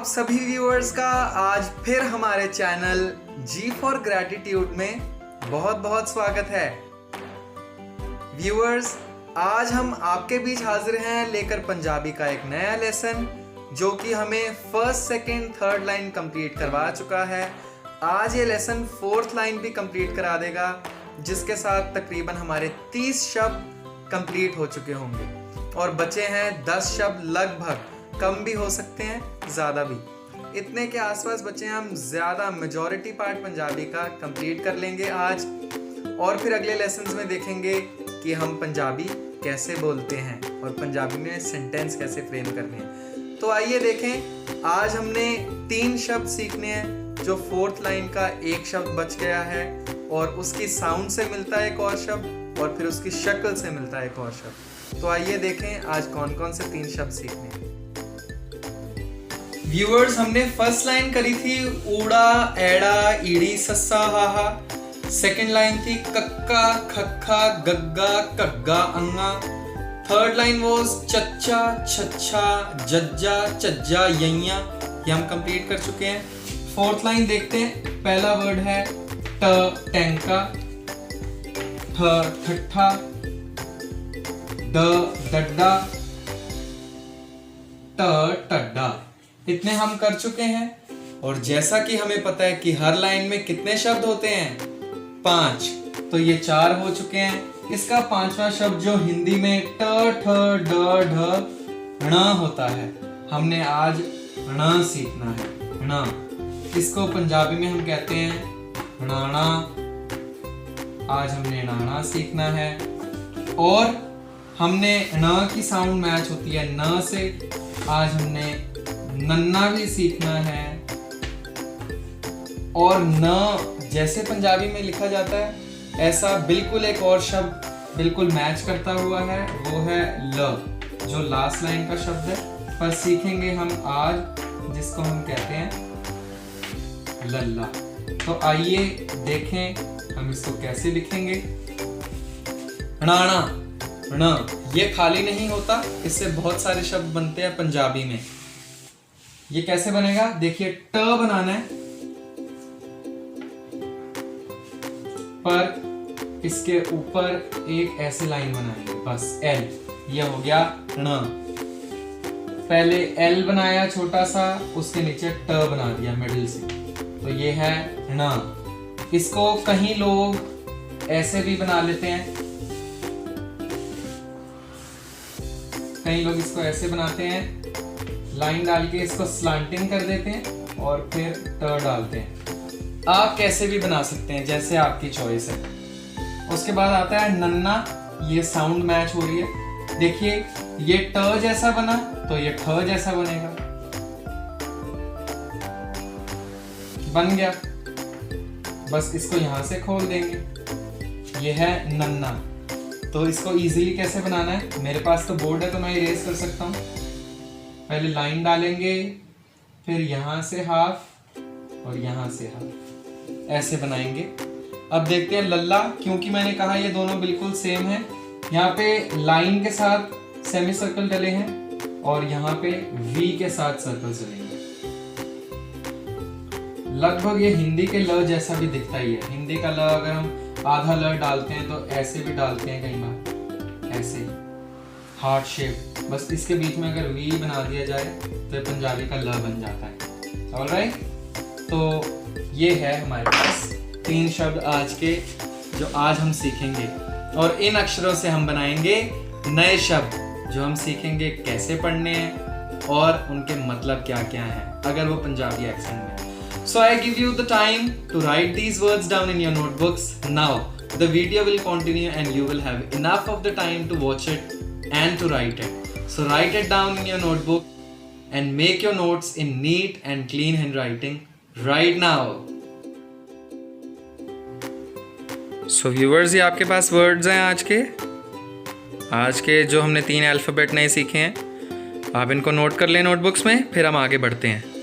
सभी व्यूअर्स का आज फिर हमारे चैनल जी फॉर ग्रैटिट्यूड में बहुत बहुत स्वागत है। व्यूअर्स, आज हम आपके बीच हाजिर हैं लेकर पंजाबी का एक नया लेसन जो कि हमें first, second, third line complete करवा चुका है। आज ये लेसन फोर्थ लाइन भी कंप्लीट करा देगा, जिसके साथ तकरीबन हमारे 30 शब्द कंप्लीट हो चुके होंगे और बचे हैं 10 शब्द, लगभग कम भी हो सकते हैं, ज़्यादा भी। इतने के आसपास बचे हैं। हम ज़्यादा मेजॉरिटी पार्ट पंजाबी का कंप्लीट कर लेंगे आज और फिर अगले लेसन्स में देखेंगे कि हम पंजाबी कैसे बोलते हैं और पंजाबी में सेंटेंस कैसे फ्रेम करने हैं। तो आइए देखें, आज हमने 3 शब्द सीखने हैं। जो फोर्थ लाइन का एक शब्द बच गया है और उसकी साउंड से मिलता है एक और शब्द और फिर उसकी शक्ल से मिलता है एक और शब्द। तो आइए देखें आज कौन कौन से 3 शब्द सीखने हैं। व्यूअर्स, हमने फर्स्ट लाइन करी थी ऊड़ा, एड़ा, ईड़ी, सस्सा, हाहा। सेकंड लाइन थी कक्का, खक्खा, गग्गा, कग्गा, अंगा। थर्ड लाइन वाज चच्चा, छच्छा, जज्जा, चज्जा, यैया। ये हम कंप्लीट कर चुके हैं। फोर्थ लाइन देखते हैं। पहला वर्ड है ट, टैंका, ठ, ठट्ठा, ड, डड्डा, ट, टड्डा। इतने हम कर चुके हैं और जैसा कि हमें पता है कि हर लाइन में कितने शब्द होते हैं, 5, तो ये 4 हो चुके हैं। इसका 5वां शब्द जो हिंदी में ट, ठ, ड, ढ, ण होता है, हमने आज ण सीखना है। ण, इसको पंजाबी में हम कहते हैं णाणा। आज हमने णाणा सीखना है और हमने ण की साउंड मैच होती है न से। आज हमने नन्ना भी सीखना है और न जैसे पंजाबी में लिखा जाता है ऐसा बिल्कुल एक और शब्द बिल्कुल मैच करता हुआ है, वो है ल, जो लास्ट लाइन का शब्द है। पर सीखेंगे हम आज, जिसको हम कहते हैं लल्ला। तो आइए देखें हम इसको कैसे लिखेंगे। णाणा, ण, ये खाली नहीं होता, इससे बहुत सारे शब्द बनते हैं पंजाबी में। ये कैसे बनेगा, देखिए ट बनाना है पर इसके ऊपर एक ऐसे लाइन बनाएंगे, बस एल। ये हो गया ण। पहले एल बनाया छोटा सा, उसके नीचे ट बना दिया मिडिल से, तो ये है ण। इसको कहीं लोग ऐसे भी बना लेते हैं, कई लोग इसको ऐसे बनाते हैं, लाइन डाल के इसको स्लांटिंग कर देते हैं और फिर ट डालते हैं। आप कैसे भी बना सकते हैं, जैसे आपकी चॉइस है। उसके बाद आता है नन्ना। ये साउंड मैच हो रही है, देखिए ये ट जैसा बना तो ये ठ जैसा बनेगा, बन गया। बस इसको यहां से खोल देंगे, ये है नन्ना। तो इसको इजीली कैसे बनाना है, मेरे पास तो बोर्ड है तो मैं इरेज कर सकता हूं। पहले लाइन डालेंगे, फिर यहां से हाफ और यहां से हाफ, ऐसे बनाएंगे। अब देखते हैं लल्ला, क्योंकि मैंने कहा ये दोनों बिल्कुल सेम है। यहाँ पे लाइन के साथ सेमी सर्कल डले हैं और यहाँ पे वी के साथ सर्कल चलेंगे। लगभग ये हिंदी के ल जैसा भी दिखता ही है। हिंदी का ल अगर हम आधा ल डालते हैं तो ऐसे भी डालते हैं, कई बार ऐसे हार्ट शेप। बस इसके बीच में अगर वी बना दिया जाए तो पंजाबी का ल बन जाता है। ऑलराइट, तो ये है हमारे पास 3 शब्द आज के, जो आज हम सीखेंगे और इन अक्षरों से हम बनाएंगे नए शब्द जो हम सीखेंगे कैसे पढ़ने हैं और उनके मतलब क्या क्या हैं अगर वो पंजाबी एक्सेंट में। So I give you the time to write these words down in your notebooks. Now the video will continue and you will have enough of the time to watch it and to write it. So write it down in your notebook and make your notes in neat and clean handwriting right now. So viewers, ये आपके पास words हैं आज के जो हमने 3 alphabet नए सीखे हैं। आप इनको नोट कर लें नोटबुक्स में, फिर हम आगे बढ़ते हैं।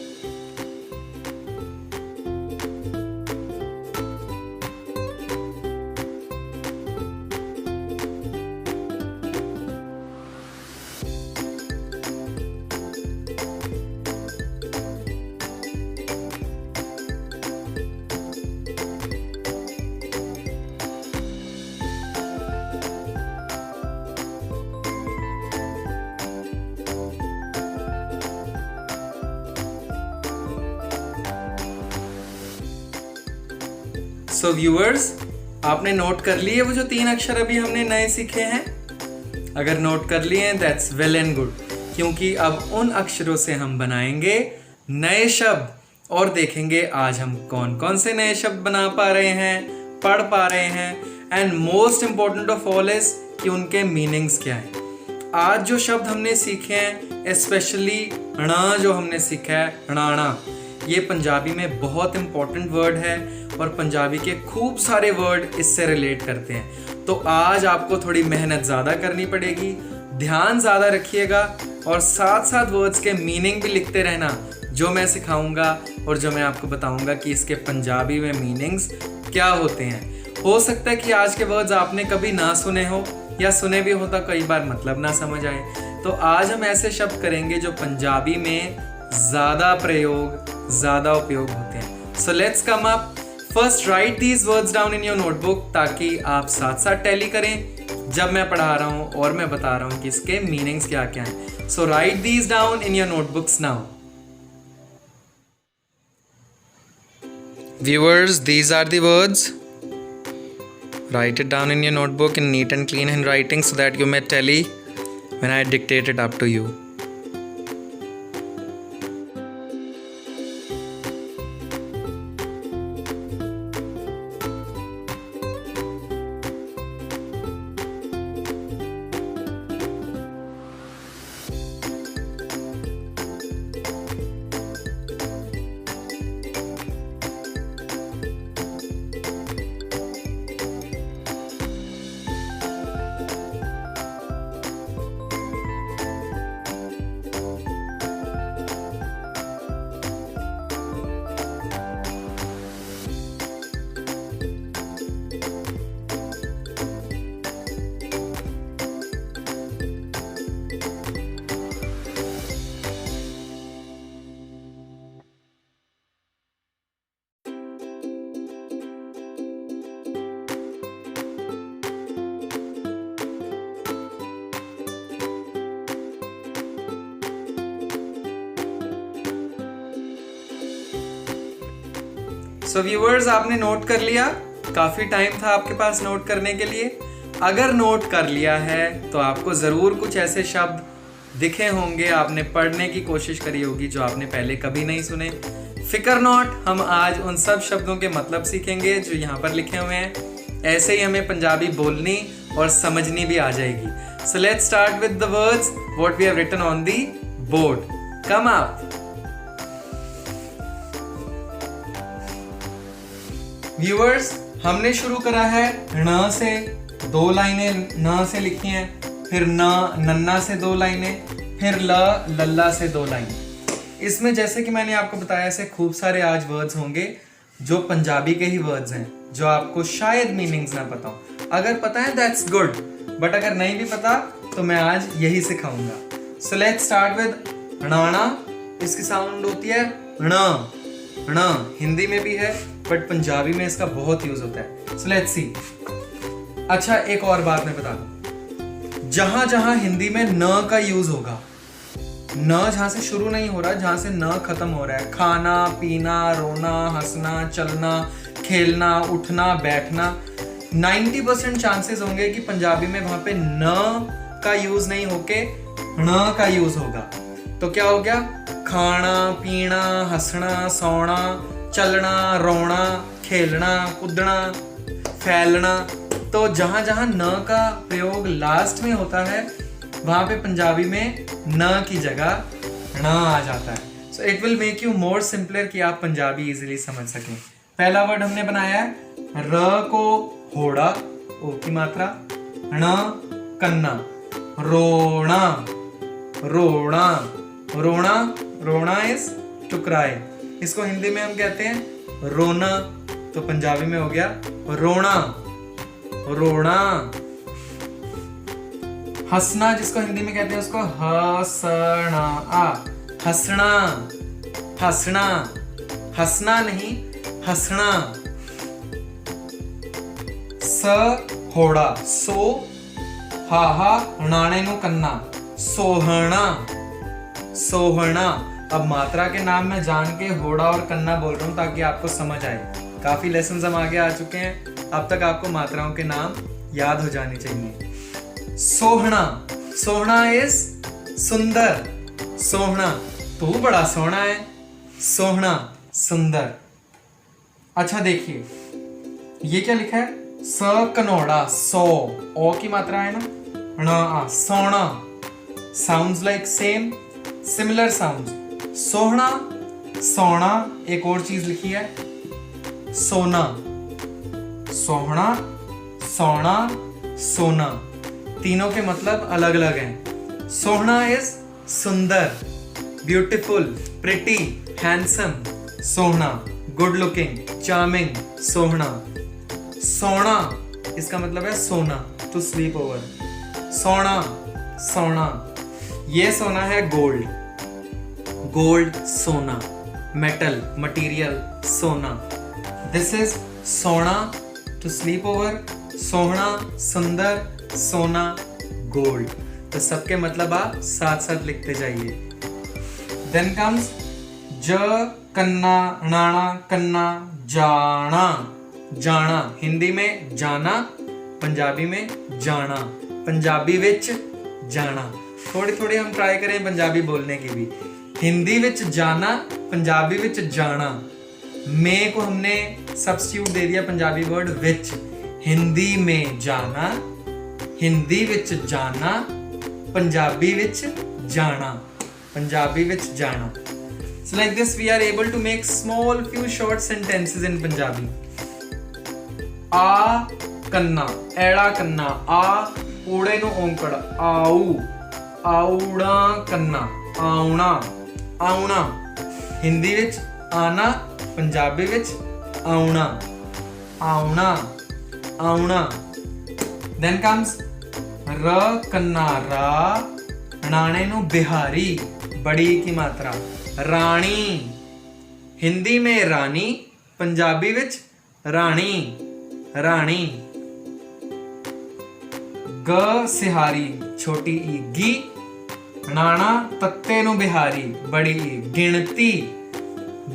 सो व्यूअर्स, आपने नोट कर लिए वो जो 3 अक्षर अभी हमने नए सीखे हैं? अगर नोट कर लिए हैं दैट्स वेल एंड गुड, क्योंकि अब उन अक्षरों से हम बनाएंगे नए शब्द और देखेंगे आज हम कौन कौन से नए शब्द बना पा रहे हैं, पढ़ पा रहे हैं, and most important of all is कि उनके मीनिंग्स क्या हैं। आज जो शब्द हमने सीखे हैं, स्पेशली ण जो हमने सीखा है, णाणा, ये पंजाबी में बहुत इंपॉर्टेंट वर्ड है और पंजाबी के खूब सारे वर्ड इससे रिलेट करते हैं। तो आज आपको थोड़ी मेहनत ज़्यादा करनी पड़ेगी, ध्यान ज़्यादा रखिएगा और साथ साथ वर्ड्स के मीनिंग भी लिखते रहना, जो मैं सिखाऊंगा और जो मैं आपको बताऊंगा कि इसके पंजाबी में मीनिंग्स क्या होते हैं। हो सकता है कि आज के वर्ड्स आपने कभी ना सुने हो या सुने भी हो तो कई बार मतलब ना समझ आए। तो आज हम ऐसे शब्द करेंगे जो पंजाबी में ज़्यादा प्रयोग, ज़्यादा उपयोग होते हैं। So let's come up. First right these words down in your notebook, ताकि आप साथ साथ टैली करें जब मैं पढ़ा रहा हूँ और मैं बता रहा हूँ कि इसके मीनिंग्स क्या क्या हैं। So write these down in your notebooks now. Viewers, these are the words. Write it down in your notebook in neat and clean handwriting so that you may tally when I dictate it up to you. So viewers, आपने note कर लिया? काफ़ी time था आपके पास note करने के लिए। अगर नोट कर लिया है तो आपको ज़रूर कुछ ऐसे शब्द दिखे होंगे, आपने पढ़ने की कोशिश करी होगी जो आपने पहले कभी नहीं सुने। फिकर नॉट, हम आज उन सब शब्दों के मतलब सीखेंगे जो यहाँ पर लिखे हुए हैं। ऐसे ही हमें पंजाबी बोलनी और समझनी भी आ जाएगी। So let's start with the words what we have written on the board. Come up. Viewers, हमने शुरू करा है ण से, 2 लाइनें न से लिखी हैं, फिर नन्ना से 2 लाइनें, फिर लल्ला से 2 लाइनें। इसमें जैसे कि मैंने आपको बताया, ऐसे खूब सारे आज वर्ड्स होंगे जो पंजाबी के ही वर्ड्स हैं, जो आपको शायद मीनिंग्स ना पता हो। अगर पता है दैट्स गुड, बट अगर नहीं भी पता तो मैं आज यही सिखाऊंगा। सो लेट्स स्टार्ट विद णाणा। इसकी साउंड होती है ण। हिंदी में भी है बट पंजाबी में इसका बहुत यूज होता है। So let's see. अच्छा, एक और बात मैं बता दूं, जहां जहां हिंदी में न का यूज होगा, न जहां से शुरू नहीं हो रहा, जहां से न खत्म हो रहा है, खाना, पीना, रोना, हंसना, चलना, खेलना, उठना, बैठना, 90% चांसेस होंगे कि पंजाबी में वहां पे न का यूज नहीं होके ण का यूज होगा। तो क्या हो गया? खाना, पीना, हंसना, सोना, चलना, रोना, खेलना, कूदना, फैलना। तो जहां जहां न का प्रयोग लास्ट में होता है वहां पे पंजाबी में न की जगह ण आ जाता है। So it will make you more simpler कि आप पंजाबी इजीली समझ सकें। पहला वर्ड हमने बनाया है र को होड़ा, ओ की मात्रा, ण कन्ना, रोना, रोना, रोना, रोना इज टुकराए। इसको हिंदी में हम कहते हैं रोना, तो पंजाबी में हो गया रोना, रोना। हंसना, जिसको हिंदी में कहते हैं उसको हंसना, हंसना, हंसना, हंसना नहीं हंसना। स होड़ा, सो हा नाणे नु कन्ना, सोहना, सोहना। अब मात्रा के नाम में जान के होड़ा और कन्ना बोल रहा हूं ताकि आपको समझ आए। काफी लेसन हम आगे आ चुके हैं। अब तक आपको मात्राओं के नाम याद हो जाने चाहिए। सोहना, सोहना इज सुंदर। सोहना, तू बड़ा सोहना है। सोहना, सुंदर। अच्छा देखिए ये क्या लिखा है, स कनोड़ा, सो, ओ की मात्रा है ना, ण, सोना। Sounds like same, similar sounds. सोहना, सोना। एक और चीज लिखी है, सोना। सोहना, सोना, सोना, तीनों के मतलब अलग अलग हैं। सोहना इज सुंदर, ब्यूटीफुल, प्रिटी, हैंडसम। सोहना, गुड लुकिंग, चार्मिंग। सोहना। सोना इसका मतलब है सोना, टू स्लीप ओवर। सोना, सोना। ये सोना है गोल्ड, गोल्ड सोना, मेटल मटीरियल सोना। दिस इज सोना, टू स्लीप ओवर। सोहना, सुंदर, सोना, गोल्ड। तो सबके मतलब आप साथ साथ लिखते जाइए। देन कम्स ज, कन्ना, नाना, कन्ना, जाना। जाना हिंदी में जाना, पंजाबी में जाना। पंजाबी विच जाना। थोड़ी थोड़ी हम ट्राई करें पंजाबी बोलने की भी। हिंदी विच जाना, पंजाबी विच जाना। में को हमने सब्स्टिट्यूट दे दिया पंजाबी वर्ड विच। हिंदी में जाना, हिंदी विच जाना, पंजाबी विच जाना। पंजाबी विच जाना। So like this we are able to make small few short sentences in Punjabi. आ कन्ना, एड़ा कन्ना, आ ऊड़े नु औंकड़, आऊ, आउड़ा कन्ना, आउना, आउना। हिंदी विच आना, पंजाबी विच आउना, आउना, आउना। Then comes र कन्ना, रा, नाणे नु बिहारी, बड़ी की मात्रा, रानी। हिंदी में रानी, पंजाबी विच रानी, रानी। ग सिहारी, छोटी ई, गी। नाना तत्ते नु बिहारी, बड़ी ई, गिनती,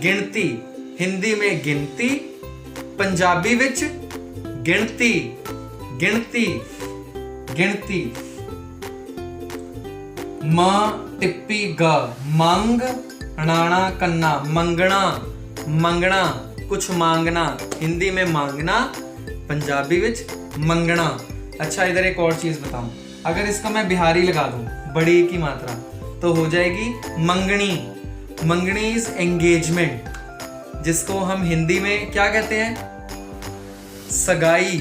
गिनती। हिंदी में गिनती, पंजाबी विच गिनती, गिनती, गिनती। म टिप्पी ग, मंग। नाना कन्ना, मंगना, मंगना, कुछ मांगना। हिंदी में मांगना, पंजाबी विच मंगना। अच्छा इधर एक और चीज बताऊं, अगर इसका मैं बिहारी लगा दूं, बड़ी की मात्रा, तो हो जाएगी मंगनी। मंगनी इज एंगेजमेंट, जिसको हम हिंदी में क्या कहते हैं, सगाई।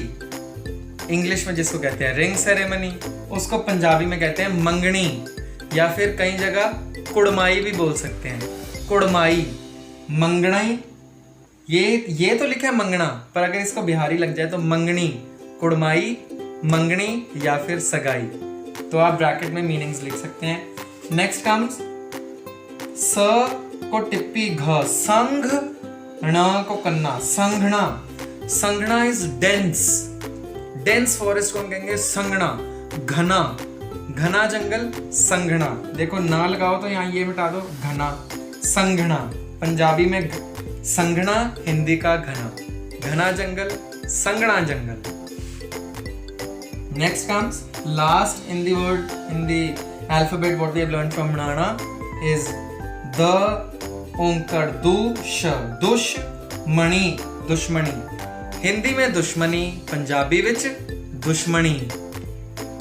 इंग्लिश में जिसको कहते हैं रिंग सेरेमनी, उसको पंजाबी में कहते हैं मंगनी, या फिर कई जगह कुड़माई भी बोल सकते हैं। कुड़माई, मंगनाई। ये तो लिखा है मंगना, पर अगर इसको बिहारी लग जाए तो मंगनी, कुड़माई, मंगनी या फिर सगाई। तो आप ब्रैकेट में मीनिंग्स लिख सकते हैं। नेक्स्ट कम्स स को टिप्पी घ, संघ। ण को कन्ना, संघना। संघना इज डेंस, डेंस फॉरेस्ट को हम कहेंगे संघना। घना, घना जंगल, संघना। देखो ना लगाओ तो यहाँ ये मिटा दो, घना, संघना। पंजाबी में संघना, हिंदी का घना। घना जंगल, संघना जंगल। Next comes last in the word in the alphabet what we have learned from नाना इज द ओंकार, दु, श, दुश, मणि, दुश्मनी। हिंदी में दुश्मनी, पंजाबी विच दुश्मनी।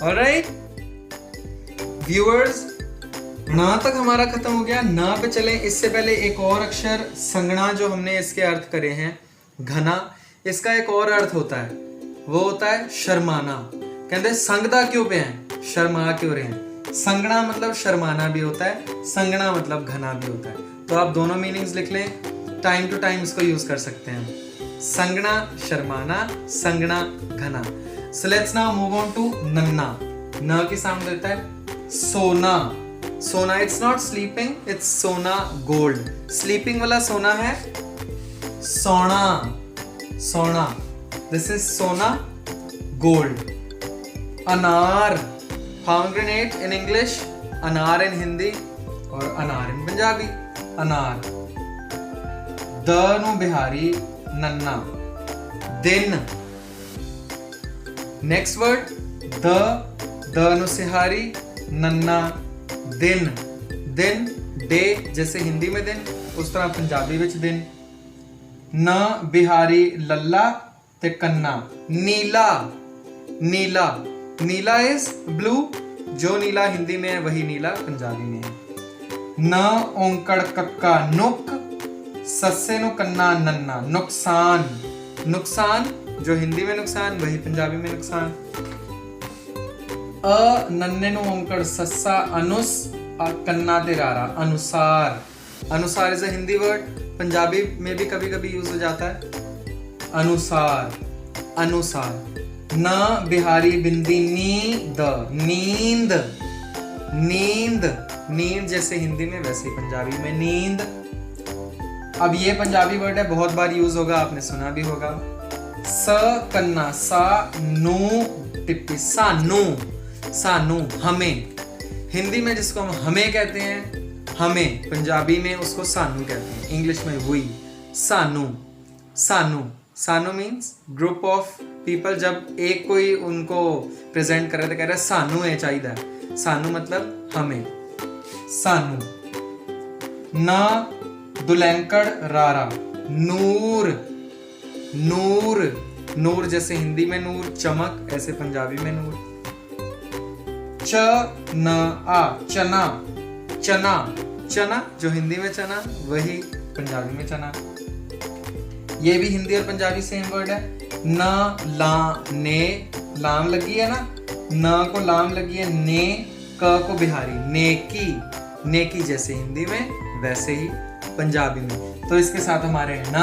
ऑलराइट व्यूअर्स, ना तक हमारा खत्म हो गया। ना पे चले, इससे पहले एक और अक्षर संगना जो हमने इसके अर्थ करे हैं, घना, इसका एक और अर्थ होता है, वो होता है शर्माना। कहते संगदा क्यों पे हैं, शर्मा क्यों रहे हैं। संगना मतलब शर्माना भी होता है, संगना मतलब घना भी होता है। तो आप दोनों मीनिंग्स लिख लें, टाइम टू टाइम इसको यूज कर सकते हैं। संगना शर्माना, संगना घना। So let's now move on to नन्ना। न की साउंड देता है सोना। Sona it's not sleeping, it's sona gold. Sleeping वाला सोना है सोना, सोना। This is sona gold. Anar, pomegranate in English, anar in Hindi और अनार इन पंजाबी। अनार। द नु बिहारी नन्ना, दिन। नेक्स्ट वर्ड द अनुस्हारी नन्ना दिन। दिन डे जैसे हिंदी में दिन उस तरह पंजाबी विच दिन। न बिहारी लल्ला ते कन्ना नीला। नीला नीला इज ब्लू, जो नीला हिंदी में है वही नीला पंजाबी में है। न ओंकड़ कक्का नुक सस्से नु कन्ना नन्ना नुकसान। नुकसान जो हिंदी में नुकसान वही पंजाबी में नुकसान। अ नन्ने नु ओंकड़ सस्सा अनुस कन्ना ते रारा अनुसार। अनुसार is a Hindi word, Punjabi में भी कभी कभी यूज हो जाता है अनुसार। अनुसार न बिहारी बिंदी नींद नींद। नींद नींद जैसे हिंदी में वैसे ही पंजाबी में नींद। अब ये पंजाबी वर्ड है, बहुत बार यूज होगा, आपने सुना भी होगा। स कन्ना सा नू टिप्पी सानू। सानू हमें, हिंदी में जिसको हम हमें कहते हैं हमें, पंजाबी में उसको सानू कहते हैं, इंग्लिश में वी। सानू सानू सानू मीन्स ग्रुप ऑफ पीपल। जब एक कोई उनको प्रेजेंट कर रहे थे, कह रहे सानू ये चाहिए, सानू मतलब हमें। सानू ना दुलैंकड़ रारा नूर। नूर नूर जैसे हिंदी में नूर, चमक, ऐसे पंजाबी में नूर। च न आ चना। चना चना जो हिंदी में चना वही पंजाबी में चना। ये भी हिंदी और पंजाबी सेम वर्ड है। न ला ने लाम लगी है ना, न को लाम लगी है, ने क को बिहारी नेकी। नेकी जैसे हिंदी में वैसे ही पंजाबी में। तो इसके साथ हमारे न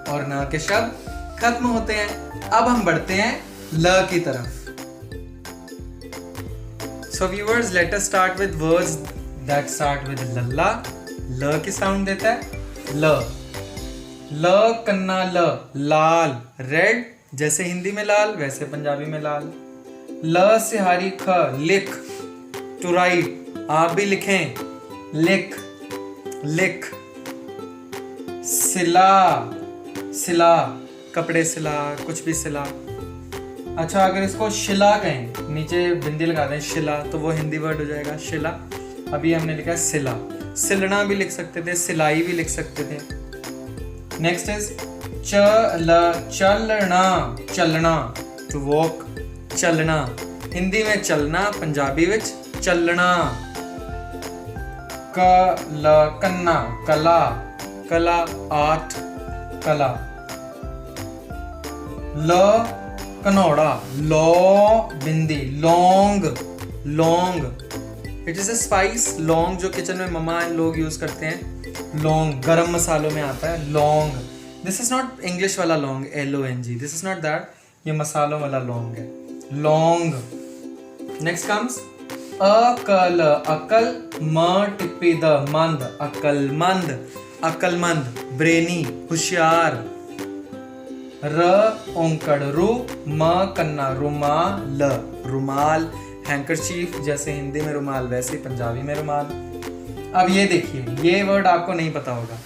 और न के शब्द खत्म होते हैं। अब हम बढ़ते हैं ल की तरफ। So viewers, let us start with words that start with लल्ला। ल की साउंड देता है ल। ल कन्ना ल लाल रेड, जैसे हिंदी में लाल वैसे पंजाबी में लाल। ल से हारी ख लिख टू राइट, आप भी लिखें लिख लिख। सिला सिला कपड़े सिला, कुछ भी सिला। अच्छा अगर इसको शिला कहें, नीचे बिंदी लगा दें शिला, तो वो हिंदी वर्ड हो जाएगा शिला। अभी हमने लिखा है सिला। सिलना भी लिख सकते थे, सिलाई भी लिख सकते थे। नेक्स्ट इज चलना चलना टू वॉक चलना, हिंदी में चलना, पंजाबी विच चलना। कन्ना कला कला आर्ट कला। ल कनौड़ा लॉ बिंदी लौंग लौंग। इट इज अ स्पाइस लौंग जो किचन में ममा लोग यूज करते हैं। लौंग गरम मसालों में आता है लौंग। दिस इज नॉट इंग्लिश वाला लौंग LONG, this is not that, ये मसालों वाला लौंग है लौंग। नेक्स्ट कम्स अकल अकल म टिप्पी द मंद अकलमंद। अकलमंद ब्रेनी होशियार। र ओंकड़ रु म कन्ना रुमाल रुमाल। हैंकरचीफ जैसे हिंदी में रुमाल वैसे पंजाबी में रुमाल। अब ये देखिए, ये वर्ड आपको नहीं पता होगा,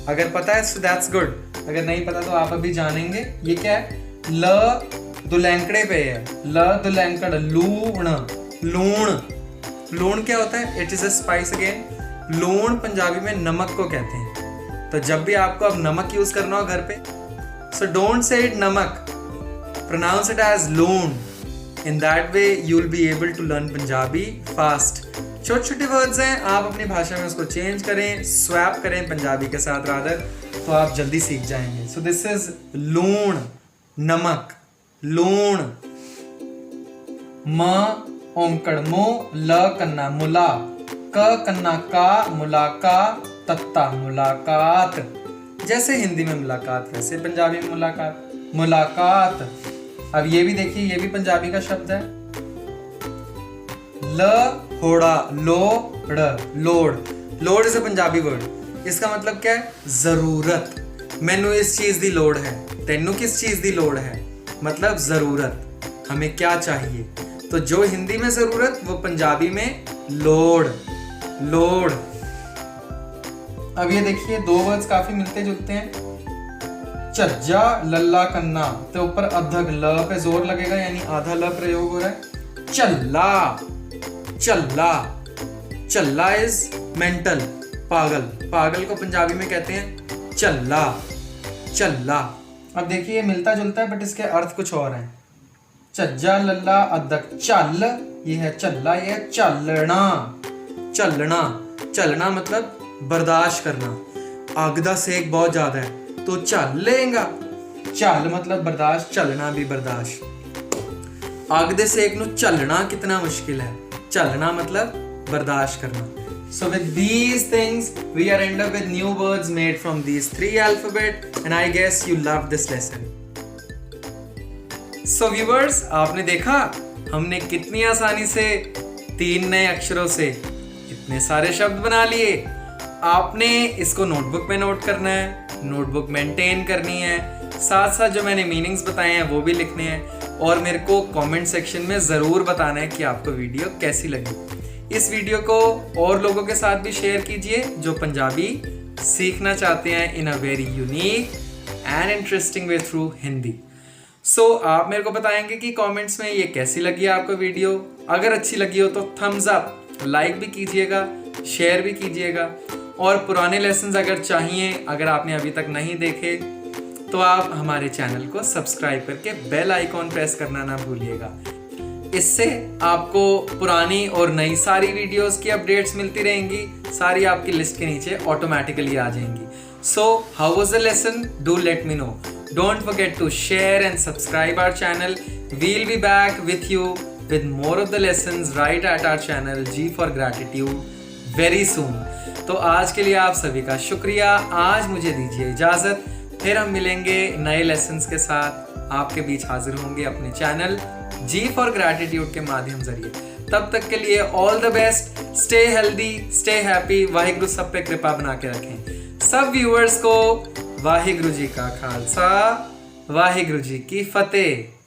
अगर पता है सो दैट्स गुड, अगर नहीं पता तो आप अभी जानेंगे। ये क्या है? ल दुलैंकड़े पे है। ल दुलैंकड़ लूण लूण। लूण क्या होता है? It is a spice again. लूण पंजाबी में नमक को कहते हैं। तो जब भी आपको अब नमक यूज करना हो घर पे, so don't say it namak, pronounce it as loon. In that way you'll be able to learn Punjabi fast. छोटे छोटे वर्ड्स हैं, आप अपनी भाषा में उसको चेंज करें, स्वैप करें पंजाबी के साथ रादर, तो आप जल्दी सीख जाएंगे। So this is loon नमक लूण। म ओंकड़ मो ल कन्ना मुला क कन्ना का मुलाका तत्ता मुलाकात। जैसे हिंदी में मुलाकात वैसे पंजाबी में मुलाकात मुलाकात। अब ये भी देखिए, ये भी पंजाबी का शब्द है। ल होड़ा लोड़ load. Load is a Punjabi word. इसका मतलब क्या है? जरूरत। मैनू इस चीज दी लोड़ है, तेनू किस चीज दी लोड़ है, मतलब जरूरत, हमें क्या चाहिए। तो जो हिंदी में जरूरत वो पंजाबी में लोड़ लोड। अब ये देखिए, दो वर्ड्स काफी मिलते जुलते हैं। झज्जा लल्ला कन्ना, तो ऊपर अधक ल पे जोर लगेगा, यानी आधा ल प्रयोग हो रहा है। चल्ला, चल्ला, चल्ला इज मेंटल, पागल। पागल को पंजाबी में कहते हैं चल्ला, चल्ला। अब देखिए ये मिलता जुलता है बट इसके अर्थ कुछ और हैं। झज्जा लल्ला अधक, चल ये है चल्ला, ये है चलना, चलना। चलना मतलब बर्दाश्त करना। आग दा सेक बहुत ज्यादा है तो चल लेगा। चल मतलब बर्दाश्त, चलना भी बर्दाश्त। आग दे सेक नू चलना कितना मुश्किल है, चलना मतलब बर्दाश्त करना। So with these things we are end up with new words made from these 3 alphabet and I guess you love this lesson. So viewers, आपने देखा हमने कितनी आसानी से 3 नए अक्षरों से इतने सारे शब्द बना लिए। आपने इसको नोटबुक में नोट करना है, नोटबुक मेंटेन करनी है, साथ साथ जो मैंने मीनिंग्स बताए हैं वो भी लिखने हैं और मेरे को कमेंट सेक्शन में ज़रूर बताना है कि आपको वीडियो कैसी लगी। इस वीडियो को और लोगों के साथ भी शेयर कीजिए जो पंजाबी सीखना चाहते हैं in a very unique and interesting way through Hindi. So आप मेरे को बताएंगे कि कमेंट्स में ये कैसी लगी आपको वीडियो। अगर अच्छी लगी हो तो थम्स अप, लाइक भी कीजिएगा, शेयर भी कीजिएगा और पुराने लेसन्स अगर चाहिए, अगर आपने अभी तक नहीं देखे तो आप हमारे चैनल को सब्सक्राइब करके बेल आइकॉन प्रेस करना ना भूलिएगा। इससे आपको पुरानी और नई सारी वीडियोस की अपडेट्स मिलती रहेंगी, सारी आपकी लिस्ट के नीचे ऑटोमेटिकली आ जाएंगी। So how was the lesson? Do let me know. Don't forget to share and subscribe our channel. We'll be back with you with more of the lessons right at our channel G for Gratitude very soon. तो आज के लिए आप सभी का शुक्रिया। आज मुझे दीजिए इजाजत, फिर हम मिलेंगे नए लेसन्स के साथ। आपके बीच हाजिर होंगे अपने चैनल जी फॉर ग्रैटिट्यूड के माध्यम जरिए। तब तक के लिए all the best, stay healthy, stay happy. Waheguru सब पे कृपा बना के रखें। सब व्यूअर्स को वाहिगुरु जी का खालसा, वाहिगुरु जी की फतेह।